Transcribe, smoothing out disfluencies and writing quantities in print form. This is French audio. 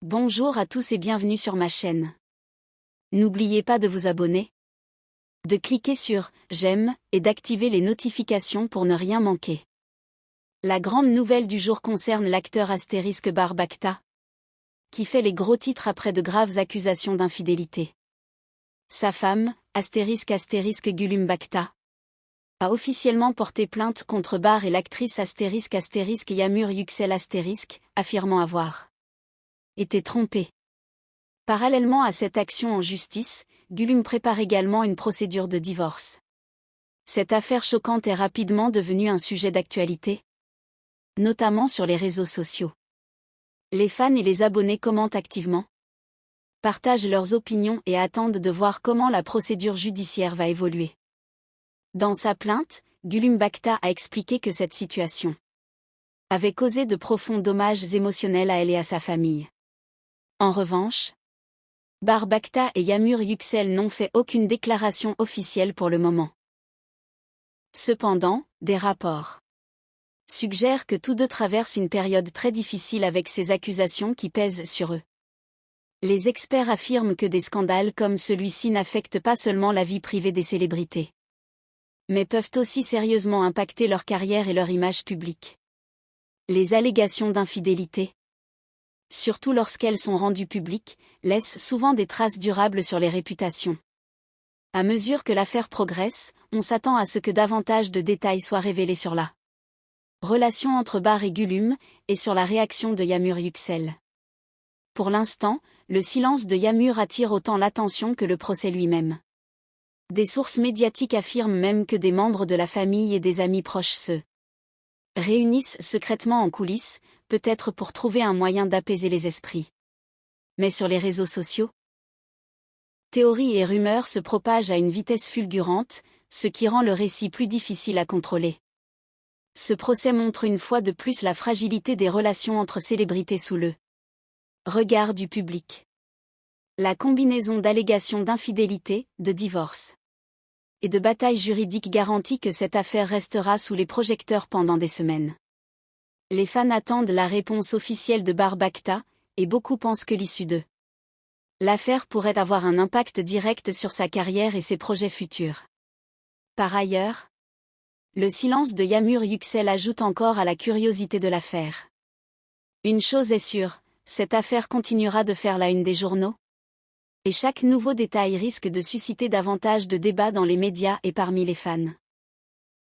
Bonjour à tous et bienvenue sur ma chaîne. N'oubliez pas de vous abonner, de cliquer sur « J'aime » et d'activer les notifications pour ne rien manquer. La grande nouvelle du jour concerne l'acteur Asterisk Barbacta, qui fait les gros titres après de graves accusations d'infidélité. Sa femme, Asterisk Gulumbacta, a officiellement porté plainte contre Bar et l'actrice Asterisk Yağmur Yüksel affirmant avoir été trompée. Parallèlement à cette action en justice, Gülüm prépare également une procédure de divorce. Cette affaire choquante est rapidement devenue un sujet d'actualité, notamment sur les réseaux sociaux. Les fans et les abonnés commentent activement, partagent leurs opinions et attendent de voir comment la procédure judiciaire va évoluer. Dans sa plainte, Gulumbacta a expliqué que cette situation avait causé de profonds dommages émotionnels à elle et à sa famille. En revanche, Barbacta et Yağmur Yüksel n'ont fait aucune déclaration officielle pour le moment. Cependant, des rapports suggèrent que tous deux traversent une période très difficile avec ces accusations qui pèsent sur eux. Les experts affirment que des scandales comme celui-ci n'affectent pas seulement la vie privée des célébrités, mais peuvent aussi sérieusement impacter leur carrière et leur image publique. Les allégations d'infidélité, surtout lorsqu'elles sont rendues publiques, laissent souvent des traces durables sur les réputations. À mesure que l'affaire progresse, on s'attend à ce que davantage de détails soient révélés sur la relation entre Bar et Gülüm, et sur la réaction de Yağmur Yüksel. Pour l'instant, le silence de Yağmur attire autant l'attention que le procès lui-même. Des sources médiatiques affirment même que des membres de la famille et des amis proches se réunissent secrètement en coulisses, peut-être pour trouver un moyen d'apaiser les esprits. Mais sur les réseaux sociaux, théories et rumeurs se propagent à une vitesse fulgurante, ce qui rend le récit plus difficile à contrôler. Ce procès montre une fois de plus la fragilité des relations entre célébrités sous le regard du public. La combinaison d'allégations d'infidélité, de divorce et de batailles juridiques garantit que cette affaire restera sous les projecteurs pendant des semaines. Les fans attendent la réponse officielle de Barbacta, et beaucoup pensent que l'issue de l'affaire pourrait avoir un impact direct sur sa carrière et ses projets futurs. Par ailleurs, le silence de Yağmur Yüksel ajoute encore à la curiosité de l'affaire. Une chose est sûre, cette affaire continuera de faire la une des journaux, et chaque nouveau détail risque de susciter davantage de débats dans les médias et parmi les fans.